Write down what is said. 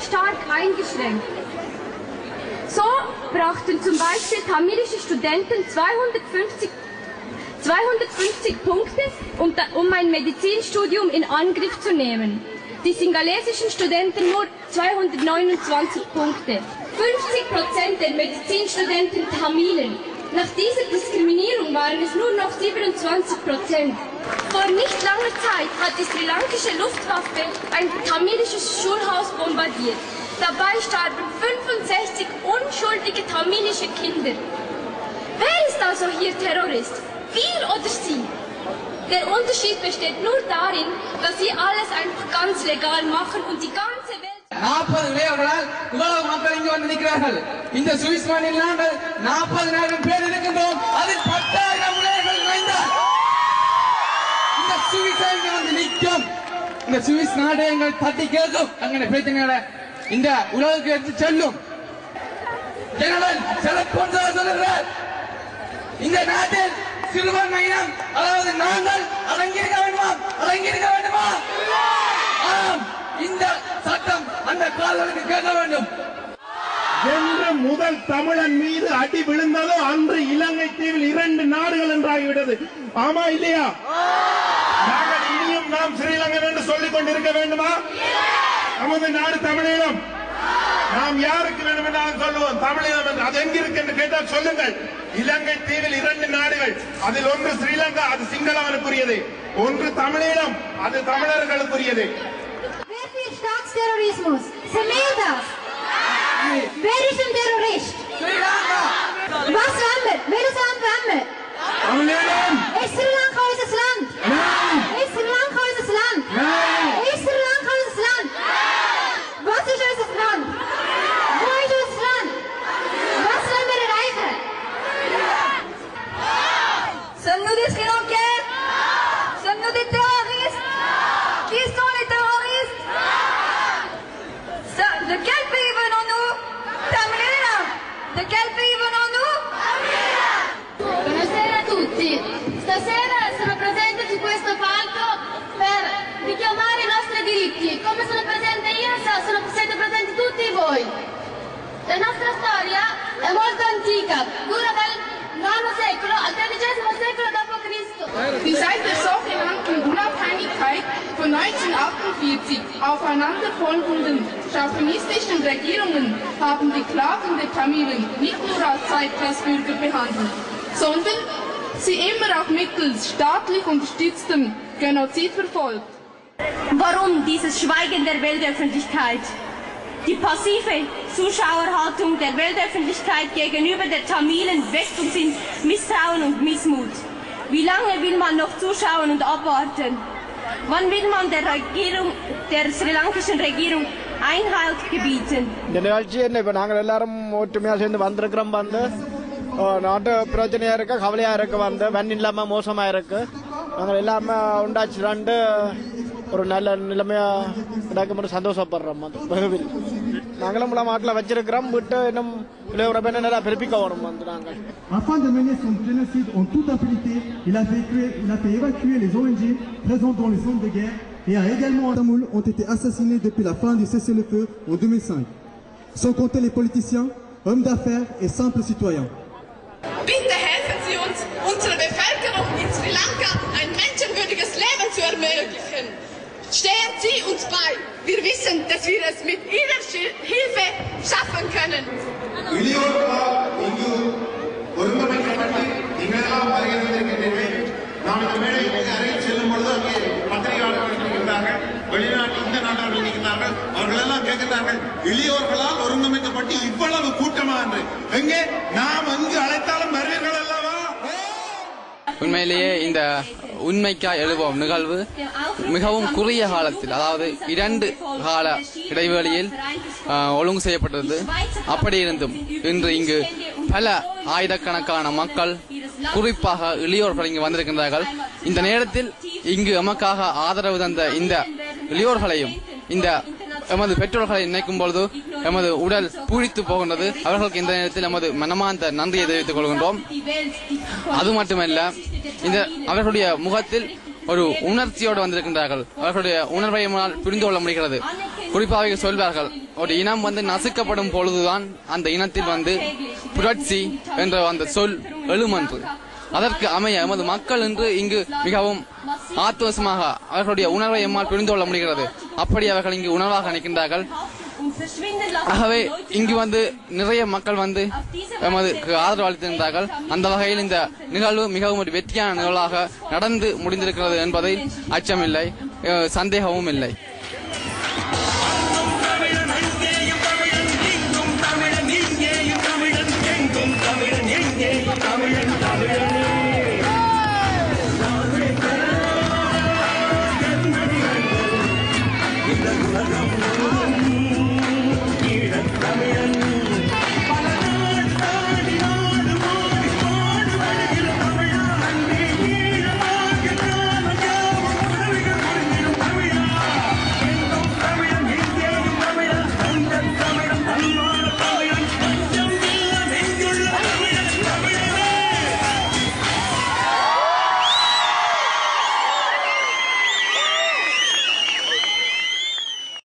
Stark eingeschränkt. So brachten zum Beispiel tamilische Studenten 250 Punkte, um ein Medizinstudium in Angriff zu nehmen. Die singalesischen Studenten nur 229 Punkte. 50% der Medizinstudenten Tamilen. Nach dieser Diskriminierung waren es nur noch 27%. Vor nicht langer Zeit hat die sri lankische Luftwaffe ein tamilisches Schulhaus bombardiert. Dabei starben 65 unschuldige tamilische Kinder. Wer ist also hier Terrorist? Wir oder Sie? Der Unterschied besteht nur darin, dass Sie alles einfach ganz legal machen und die ganze Welt... 40 இளையவர்களால் இவ்வளவு மக்கள் இங்கு வந்து நிற்கிறார்கள். இந்த Swiss மண்ணில் நாங்கள் 40,000 பேர் இருக்கின்றோம். அதில் 10,000 இளையர்கள் நுழைந்தார். இந்த சுவிஸை இங்கு வந்து நிற்கும். இந்த சுவிஸ் நாடு எங்கள் தட்டி கேட்கும். அங்கே பிரச்சனைகளை இந்த உலகுக்கு எடுத்து செல்லும். ஜெனரல் செலக்ட் சொல்லுகிறார், இந்த நாட்டில் சிறுபான்மை இனம், அதாவது நாங்கள் அடங்கியிருக்க வேண்டுமா? அடங்கியிருக்க வேண்டுமா? ஆம், இந்த சட்டம் அந்த காதலுக்கு கேட்க வேண்டும். என்று முதல் தமிழன் மீது அடி விழுந்ததோ அன்று இலங்கை தீவில் 2 நாடுகள் என்றாகிவிட்டது. ஆமா இல்லையா? நாங்கள் இனியும் நாம் ஸ்ரீலங்கன் என்று சொல்லிக் கொண்டிருக்க வேண்டுமா? நமது நாடு தமிழீழம். நாம் யாருக்கு வேண்டும் என்றாலும் சொல்லுவோம் தமிழீழம் என்று. அது எங்கிருக்கு என்று கேட்டால் சொல்லுங்கள். இலங்கை தீவில் 2 நாடுகள், அதில் ஒன்று ஸ்ரீலங்கா, அது சிங்களவனுக்குரியது. ஒன்று தமிழீழம், அது தமிழர்களுக்குரியது. Wer für Staatsterrorismus? Vermehrt das! Wer ist ein Terrorist? Sri Lanka! Was wollen wir? Welches Land wollen wir? Tamil Eelam. Ist Sri Lanka unser Land? Nein! Ist Sri Lanka unser Land? Nein! Ist Sri Lanka unser Land? Was ist unser Land? Wo ist unser Land? Was wollen wir erreichen? Sommes-nous des Sri Lankais? Sommes-nous des terroristes? Qui sont les terroristes? De quel pays venons-nous? Tamil. De quel pays venons-nous? Buonasera a tutti. Stasera sono presente su questo palco per richiamare i nostri diritti. Come sono presente io, siete presenti tutti voi. La nostra storia è molto antica, dura dal IX secolo al XIII secolo d.C. Die seit der sogenannten Unabhängigkeit von 1948 aufeinanderfolgenden chauvinistischen Regierungen haben die Klagen der Tamilen nicht nur als Zeitklassbürger behandelt, sondern sie immer auch mittels staatlich unterstütztem Genozid verfolgt. Warum dieses Schweigen der Weltöffentlichkeit? Die passive Zuschauerhaltung der Weltöffentlichkeit gegenüber der Tamilen weckt uns in Misstrauen und Missmut. Wie lange will man noch zuschauen und abwarten? Wann will man der sri lankischen Regierung Einhalt gebieten? இந்த நிகழ்ச்சி என்ன இப்ப நாங்கள் எல்லாரும் ஒற்றுமையா சேர்ந்து வந்திருக்கிறோம். வந்து நாட்டு பிரச்சனையா இருக்கு, கவலையா இருக்கு, வந்து வன் இல்லாம மோசமா இருக்கு. நாங்கள் எல்லாமே உண்டாச்சு ஒரு நல்ல நிலைமையா நடக்கும் சந்தோஷப்படுறோம். வெகுவில் நாங்களும் மாட்டில் வச்சிருக்கிறோம். விட்டு இன்னும் நல்லா பிறப்பிக்க வரும். வந்து நாங்கள் Afin de mener son génocide en toute impunité, il a fait évacuer les ONG présentes dans les zones de guerre et a également Tamoul ont été assassinés depuis la fin du cessez-le-feu en 2005. Sans compter les politiciens, hommes d'affaires et simples citoyens. Bitte helfen Sie uns, unserer Bevölkerung in Sri Lanka ein menschenwürdiges Leben zu ermöglichen. Stehen Sie uns bei. Wir wissen, dass wir es mit Ihrer Hilfe schaffen können. வெளிநாட்டில் இந்த நாட்டவர்கள் நிற்கிறார்கள். அவர்கள் எல்லாம் கேட்கிறார்கள், இளையோர்களால் ஒருங்கமைக்கப்பட்டு இவ்வளவு கூட்டமா என்று. எங்கே நாம் எங்கு அழைத்தாலும் வருவீர்கள் அல்லவா? உண்மையிலேயே இந்த உண்மைக்கா எழுவோம் நிகழ்வு மிகவும் குறுகிய காலத்தில், அதாவது 2 கால இடைவெளியில் ஒழுங்கு செய்யப்பட்டது. அப்படி இருந்தும் இன்று இங்கு பல ஆயிரக்கணக்கான மக்கள், குறிப்பாக இளையோர்கள் இங்கு வந்திருக்கின்றார்கள். இந்த நேரத்தில் இங்கு எமக்காக ஆதரவு தந்த இந்த இளையோர்களையும் இந்த எமது பெற்றோர்களை நினைக்கும் பொழுது எமது உடல் பூரித்து போகின்றது. அவர்களுக்கு இந்த நேரத்தில் எமது மனமார்ந்த நன்றியை தெரிவித்துக் கொள்கின்றோம். அது மட்டுமல்ல, இந்த அவர்களுடைய முகத்தில் ஒரு உணர்ச்சியோடு வந்திருக்கின்றார்கள். அவர்களுடைய உணர்வை புரிந்து கொள்ள முடிகிறது. குறிப்பாக சொல்வார்கள், ஒரு இனம் நசுக்கப்படும் பொழுதுதான் அந்த இனத்தில் புரட்சி என்ற அந்த சொல் எழுமென்று. அதற்கு அமைய எமது மக்கள் என்று இங்கு மிகவும் ஆத்வசமாக அவர்களுடைய உணர்வை எம்மால் புரிந்து கொள்ள முடிகிறது. அப்படி அவர்கள் இங்கு உணர்வாக நிற்கின்றார்கள். ஆகவே இங்கு நிறைய மக்கள் எமது ஆதரவு அளித்திருந்தார்கள். அந்த வகையில் இந்த நிகழ்வு மிகவும் ஒரு வெற்றியான நிகழ்வாக நடந்து முடிந்திருக்கிறது என்பதில் அச்சமில்லை, சந்தேகமும் இல்லை.